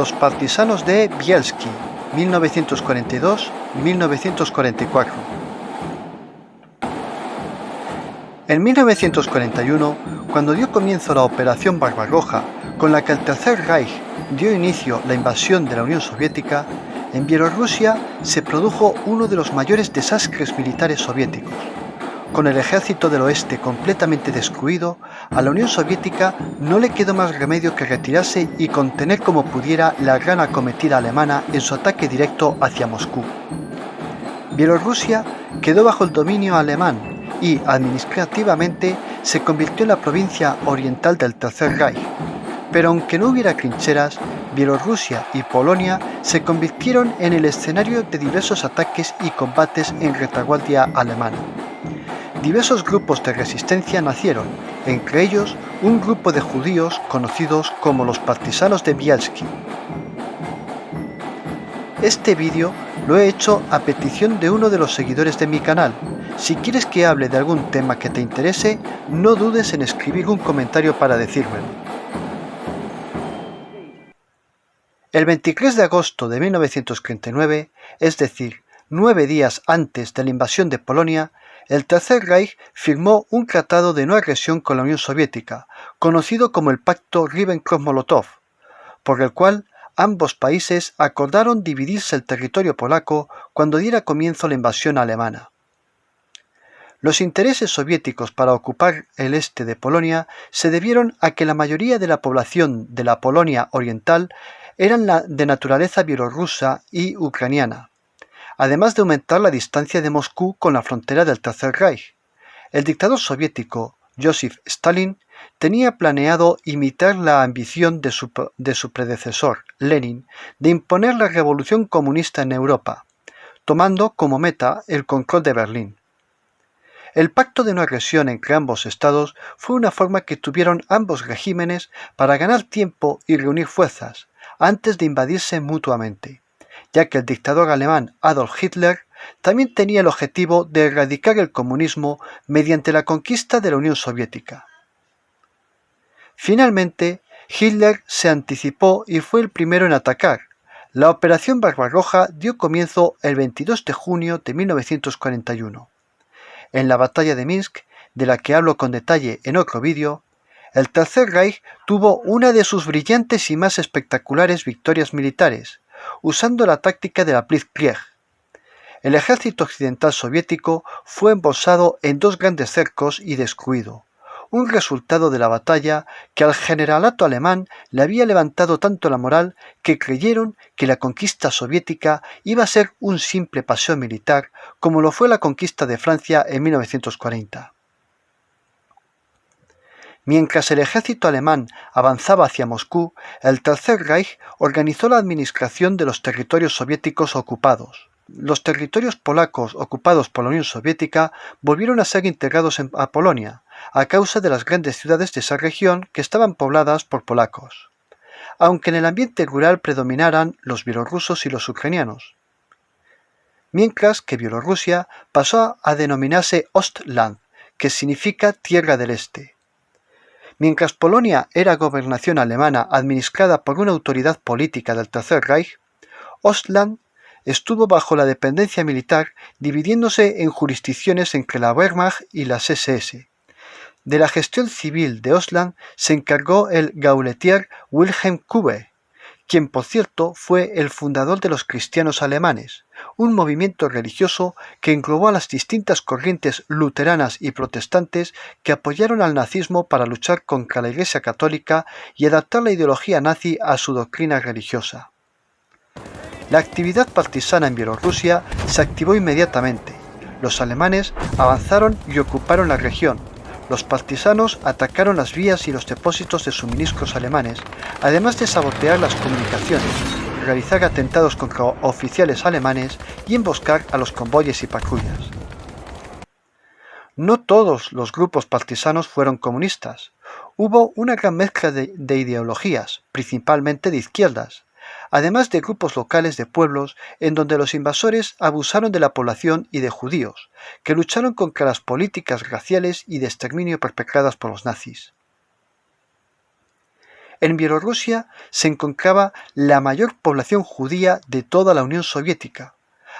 Los partisanos de Bielski, 1942-1944. En 1941, cuando dio comienzo la Operación Barbarroja, con la que el Tercer Reich dio inicio a la invasión de la Unión Soviética, en Bielorrusia se produjo uno de los mayores desastres militares soviéticos. Con el ejército del oeste completamente destruido, a la Unión Soviética no le quedó más remedio que retirarse y contener como pudiera la gran acometida alemana en su ataque directo hacia Moscú. Bielorrusia quedó bajo el dominio alemán y, administrativamente, se convirtió en la provincia oriental del Tercer Reich. Pero aunque no hubiera trincheras, Bielorrusia y Polonia se convirtieron en el escenario de diversos ataques y combates en retaguardia alemana. Diversos grupos de resistencia nacieron, entre ellos un grupo de judíos conocidos como los partisanos de Bielski. Este vídeo lo he hecho a petición de uno de los seguidores de mi canal. Si quieres que hable de algún tema que te interese, no dudes en escribir un comentario para decírmelo. El 23 de agosto de 1939, es decir, 9 días antes de la invasión de Polonia, el Tercer Reich firmó un tratado de no agresión con la Unión Soviética, conocido como el Pacto Ribbentrop-Molotov, por el cual ambos países acordaron dividirse el territorio polaco cuando diera comienzo la invasión alemana. Los intereses soviéticos para ocupar el este de Polonia se debieron a que la mayoría de la población de la Polonia oriental eran de naturaleza bielorrusa y ucraniana, además de aumentar la distancia de Moscú con la frontera del Tercer Reich. El dictador soviético Joseph Stalin tenía planeado imitar la ambición de su predecesor, Lenin, de imponer la revolución comunista en Europa, tomando como meta el control de Berlín. El pacto de no agresión entre ambos estados fue una forma que tuvieron ambos regímenes para ganar tiempo y reunir fuerzas, antes de invadirse mutuamente, ya que el dictador alemán Adolf Hitler también tenía el objetivo de erradicar el comunismo mediante la conquista de la Unión Soviética. Finalmente, Hitler se anticipó y fue el primero en atacar. La Operación Barbarroja dio comienzo el 22 de junio de 1941. En la batalla de Minsk, de la que hablo con detalle en otro vídeo, el Tercer Reich tuvo una de sus brillantes y más espectaculares victorias militares, usando la táctica de la Blitzkrieg. El ejército occidental soviético fue embolsado en 2 grandes cercos y destruido, un resultado de la batalla que al generalato alemán le había levantado tanto la moral que creyeron que la conquista soviética iba a ser un simple paseo militar como lo fue la conquista de Francia en 1940. Mientras el ejército alemán avanzaba hacia Moscú, el Tercer Reich organizó la administración de los territorios soviéticos ocupados. Los territorios polacos ocupados por la Unión Soviética volvieron a ser integrados a Polonia, a causa de las grandes ciudades de esa región que estaban pobladas por polacos, aunque en el ambiente rural predominaran los bielorrusos y los ucranianos. Mientras que Bielorrusia pasó a denominarse Ostland, que significa Tierra del Este. Mientras Polonia era gobernación alemana administrada por una autoridad política del Tercer Reich, Ostland estuvo bajo la dependencia militar, dividiéndose en jurisdicciones entre la Wehrmacht y las SS. De la gestión civil de Ostland se encargó el Gauleiter Wilhelm Kube, quien por cierto fue el fundador de los cristianos alemanes, un movimiento religioso que englobó a las distintas corrientes luteranas y protestantes que apoyaron al nazismo para luchar contra la Iglesia católica y adaptar la ideología nazi a su doctrina religiosa. La actividad partisana en Bielorrusia se activó inmediatamente. Los alemanes avanzaron y ocuparon la región. Los partisanos atacaron las vías y los depósitos de suministros alemanes, además de sabotear las comunicaciones, realizar atentados contra oficiales alemanes y emboscar a los convoyes y patrullas. No todos los grupos partisanos fueron comunistas. Hubo una gran mezcla de ideologías, principalmente de izquierdas, además de grupos locales de pueblos en donde los invasores abusaron de la población y de judíos, que lucharon contra las políticas raciales y de exterminio perpetradas por los nazis. En Bielorrusia se encontraba la mayor población judía de toda la Unión Soviética,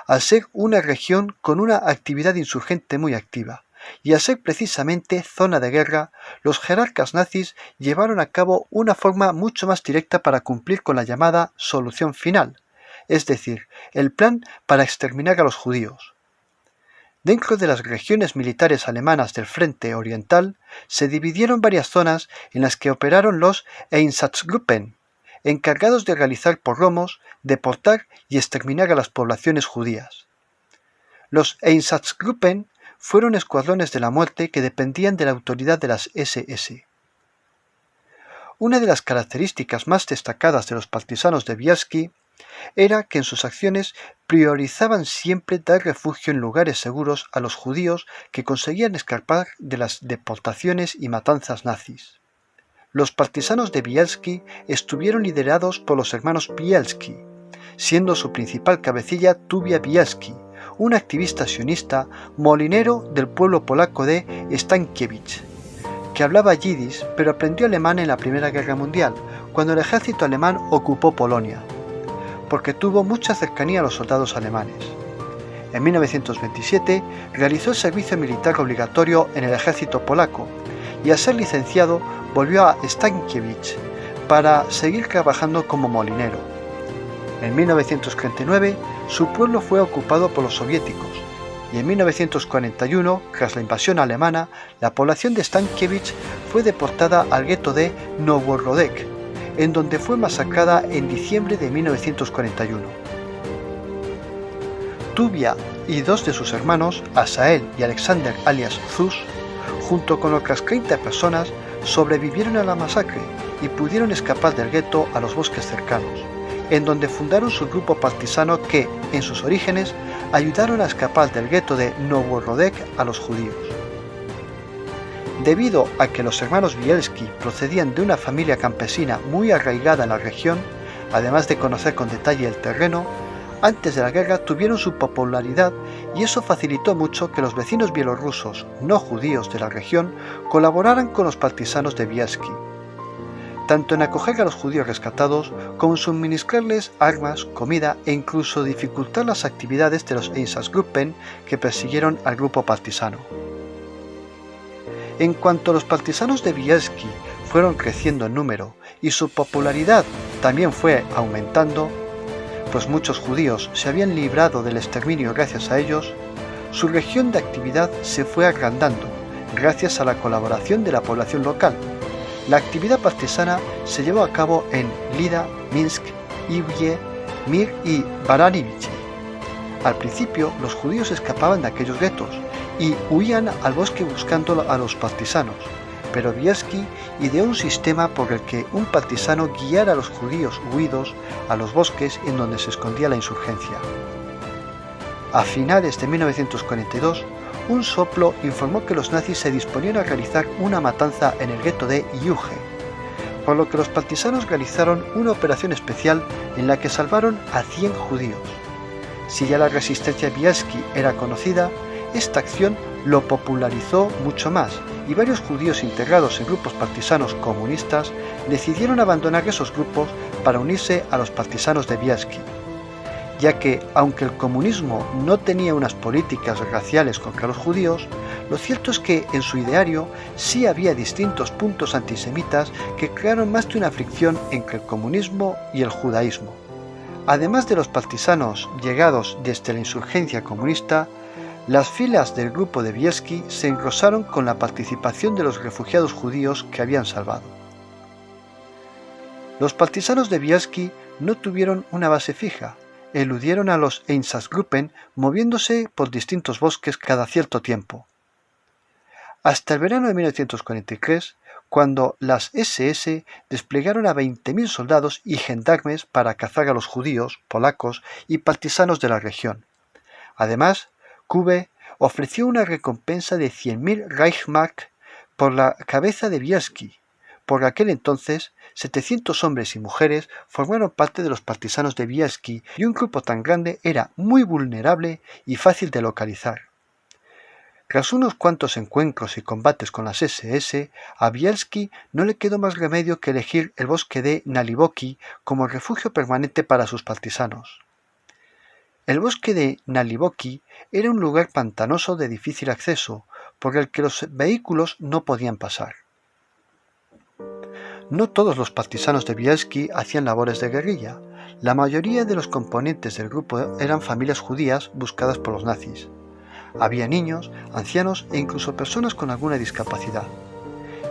al ser una región con una actividad insurgente muy activa, y al ser precisamente zona de guerra, los jerarcas nazis llevaron a cabo una forma mucho más directa para cumplir con la llamada solución final, es decir, el plan para exterminar a los judíos. Dentro de las regiones militares alemanas del Frente Oriental se dividieron varias zonas en las que operaron los Einsatzgruppen, encargados de realizar pogromos, deportar y exterminar a las poblaciones judías. Los Einsatzgruppen fueron escuadrones de la muerte que dependían de la autoridad de las SS. Una de las características más destacadas de los partisanos de Bielski era que en sus acciones priorizaban siempre dar refugio en lugares seguros a los judíos que conseguían escapar de las deportaciones y matanzas nazis. Los partisanos de Bielski estuvieron liderados por los hermanos Bielski, siendo su principal cabecilla Tuvia Bielski, un activista sionista molinero del pueblo polaco de Stankiewicz, que hablaba yiddish pero aprendió alemán en la Primera Guerra Mundial, cuando el ejército alemán ocupó Polonia, porque tuvo mucha cercanía a los soldados alemanes. En 1927 realizó el servicio militar obligatorio en el ejército polaco y al ser licenciado volvió a Stankiewicz para seguir trabajando como molinero. En 1939 su pueblo fue ocupado por los soviéticos y en 1941, tras la invasión alemana, la población de Stankiewicz fue deportada al gueto de Novorodek, en donde fue masacrada en diciembre de 1941. Tuvia y dos de sus hermanos, Asael y Alexander alias Zus, junto con otras 30 personas, sobrevivieron a la masacre y pudieron escapar del gueto a los bosques cercanos, en donde fundaron su grupo partisano que, en sus orígenes, ayudaron a escapar del gueto de Novorodek a los judíos. Debido a que los hermanos Bielski procedían de una familia campesina muy arraigada en la región, además de conocer con detalle el terreno, antes de la guerra tuvieron su popularidad y eso facilitó mucho que los vecinos bielorrusos no judíos de la región colaboraran con los partisanos de Bielski, tanto en acoger a los judíos rescatados como en suministrarles armas, comida e incluso dificultar las actividades de los Einsatzgruppen que persiguieron al grupo partisano. En cuanto los partisanos de Bielski fueron creciendo en número y su popularidad también fue aumentando, pues muchos judíos se habían librado del exterminio gracias a ellos, su región de actividad se fue agrandando gracias a la colaboración de la población local. La actividad partisana se llevó a cabo en Lida, Minsk, Ivye, Mir y Baranivich. Al principio los judíos escapaban de aquellos guetos y huían al bosque buscando a los partisanos, pero Bielski ideó un sistema por el que un partisano guiara a los judíos huidos a los bosques en donde se escondía la insurgencia. A finales de 1942, un soplo informó que los nazis se disponían a realizar una matanza en el gueto de Yuge, por lo que los partisanos realizaron una operación especial en la que salvaron a 100 judíos. Si ya la resistencia Bielski era conocida, esta acción lo popularizó mucho más y varios judíos integrados en grupos partisanos comunistas decidieron abandonar esos grupos para unirse a los partisanos de Bielski, ya que, aunque el comunismo no tenía unas políticas raciales contra los judíos, lo cierto es que en su ideario sí había distintos puntos antisemitas que crearon más de una fricción entre el comunismo y el judaísmo. Además de los partisanos llegados desde la insurgencia comunista, las filas del grupo de Bielski se engrosaron con la participación de los refugiados judíos que habían salvado. Los partisanos de Bielski no tuvieron una base fija, eludieron a los Einsatzgruppen moviéndose por distintos bosques cada cierto tiempo. Hasta el verano de 1943, cuando las SS desplegaron a 20.000 soldados y gendarmes para cazar a los judíos, polacos y partisanos de la región. Además, Kube ofreció una recompensa de 100.000 Reichsmark por la cabeza de Bielski. Por aquel entonces, 700 hombres y mujeres formaron parte de los partisanos de Bielski y un grupo tan grande era muy vulnerable y fácil de localizar. Tras unos cuantos encuentros y combates con las SS, a Bielski no le quedó más remedio que elegir el bosque de Naliboki como refugio permanente para sus partisanos. El bosque de Naliboki era un lugar pantanoso de difícil acceso, por el que los vehículos no podían pasar. No todos los partisanos de Bielski hacían labores de guerrilla. La mayoría de los componentes del grupo eran familias judías buscadas por los nazis. Había niños, ancianos e incluso personas con alguna discapacidad.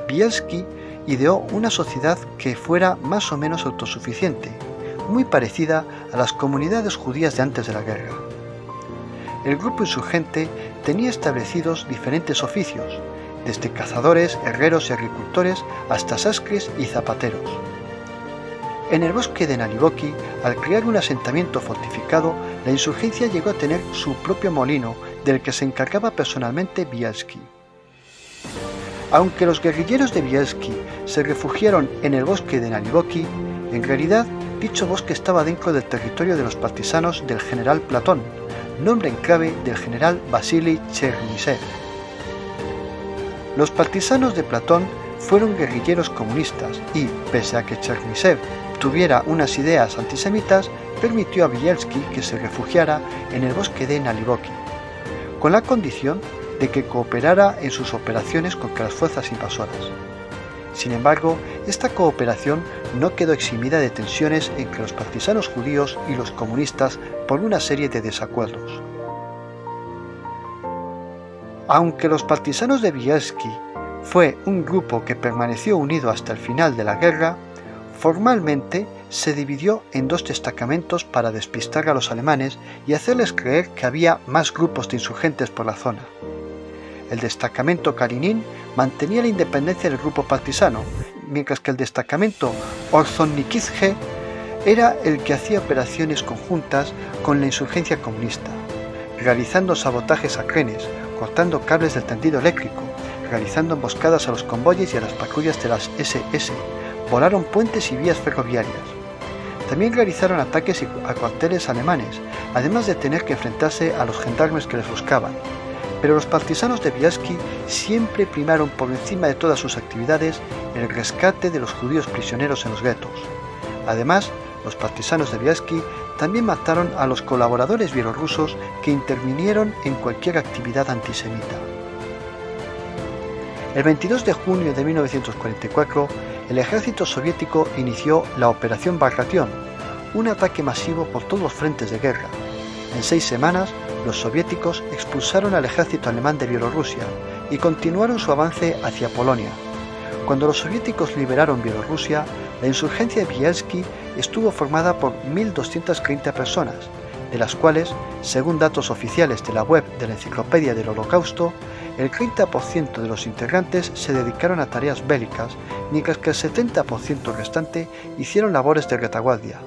Bielski ideó una sociedad que fuera más o menos autosuficiente, muy parecida a las comunidades judías de antes de la guerra. El grupo insurgente tenía establecidos diferentes oficios, desde cazadores, herreros y agricultores hasta sastres y zapateros. En el bosque de Naliboki, al crear un asentamiento fortificado, la insurgencia llegó a tener su propio molino, del que se encargaba personalmente Bielski. Aunque los guerrilleros de Bielski se refugiaron en el bosque de Naliboki, en realidad dicho bosque estaba dentro del territorio de los partisanos del general Platón, nombre en clave del general Vasily Chernisev. Los partisanos de Platón fueron guerrilleros comunistas y, pese a que Chernisev tuviera unas ideas antisemitas, permitió a Bielski que se refugiara en el bosque de Naliboki, con la condición de que cooperara en sus operaciones contra las fuerzas invasoras. Sin embargo, esta cooperación no quedó eximida de tensiones entre los partisanos judíos y los comunistas por una serie de desacuerdos. Aunque los partisanos de Bielski fue un grupo que permaneció unido hasta el final de la guerra, formalmente se dividió en dos destacamentos para despistar a los alemanes y hacerles creer que había más grupos de insurgentes por la zona. El destacamento Kalinin mantenía la independencia del grupo partisano, mientras que el destacamento Orzhonikidze era el que hacía operaciones conjuntas con la insurgencia comunista, realizando sabotajes a trenes, cortando cables del tendido eléctrico, realizando emboscadas a los convoyes y a las patrullas de las SS, volaron puentes y vías ferroviarias. También realizaron ataques a cuarteles alemanes, además de tener que enfrentarse a los gendarmes que les buscaban. Pero los partisanos de Bielski siempre primaron por encima de todas sus actividades el rescate de los judíos prisioneros en los guetos. Además, los partisanos de Bielski también mataron a los colaboradores bielorrusos que intervinieron en cualquier actividad antisemita. El 22 de junio de 1944, el ejército soviético inició la Operación Bagration, un ataque masivo por todos los frentes de guerra. En 6 semanas, los soviéticos expulsaron al ejército alemán de Bielorrusia y continuaron su avance hacia Polonia. Cuando los soviéticos liberaron Bielorrusia, la insurgencia de Bielski estuvo formada por 1.230 personas, de las cuales, según datos oficiales de la web de la Enciclopedia del Holocausto, el 30% de los integrantes se dedicaron a tareas bélicas, mientras que el 70% restante hicieron labores de retaguardia.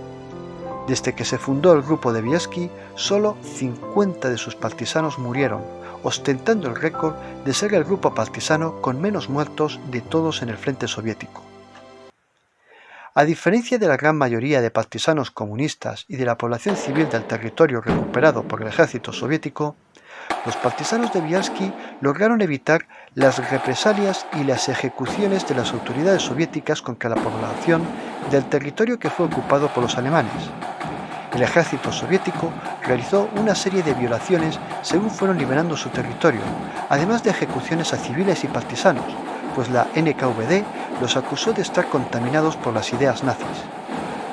Desde que se fundó el grupo de Bielski, solo 50 de sus partisanos murieron, ostentando el récord de ser el grupo partisano con menos muertos de todos en el frente soviético. A diferencia de la gran mayoría de partisanos comunistas y de la población civil del territorio recuperado por el ejército soviético, los partisanos de Bielski lograron evitar las represalias y las ejecuciones de las autoridades soviéticas contra la población del territorio que fue ocupado por los alemanes. El ejército soviético realizó una serie de violaciones según fueron liberando su territorio, además de ejecuciones a civiles y partisanos, pues la NKVD los acusó de estar contaminados por las ideas nazis.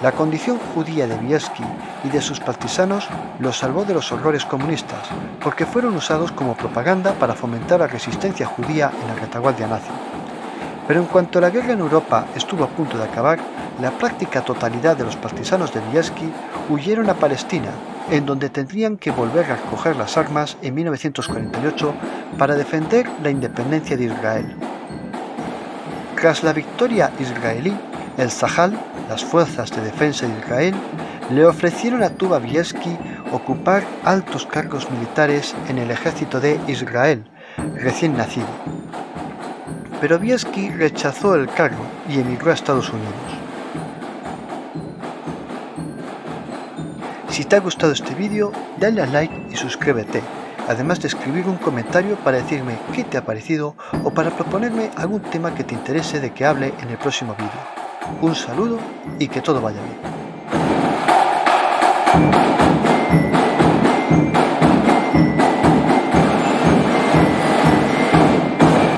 La condición judía de Bielski y de sus partisanos los salvó de los horrores comunistas, porque fueron usados como propaganda para fomentar la resistencia judía en la retaguardia nazi. Pero en cuanto la guerra en Europa estuvo a punto de acabar, la práctica totalidad de los partisanos de Bielski huyeron a Palestina, en donde tendrían que volver a recoger las armas en 1948 para defender la independencia de Israel. Tras la victoria israelí, el Tzahal, las fuerzas de defensa de Israel, le ofrecieron a Tuva Bielski ocupar altos cargos militares en el ejército de Israel, recién nacido. Pero Bielski rechazó el cargo y emigró a Estados Unidos. Si te ha gustado este vídeo, dale a like y suscríbete. además de escribir un comentario para decirme qué te ha parecido o para proponerme algún tema que te interese de que hable en el próximo vídeo. Un saludo y que todo vaya bien.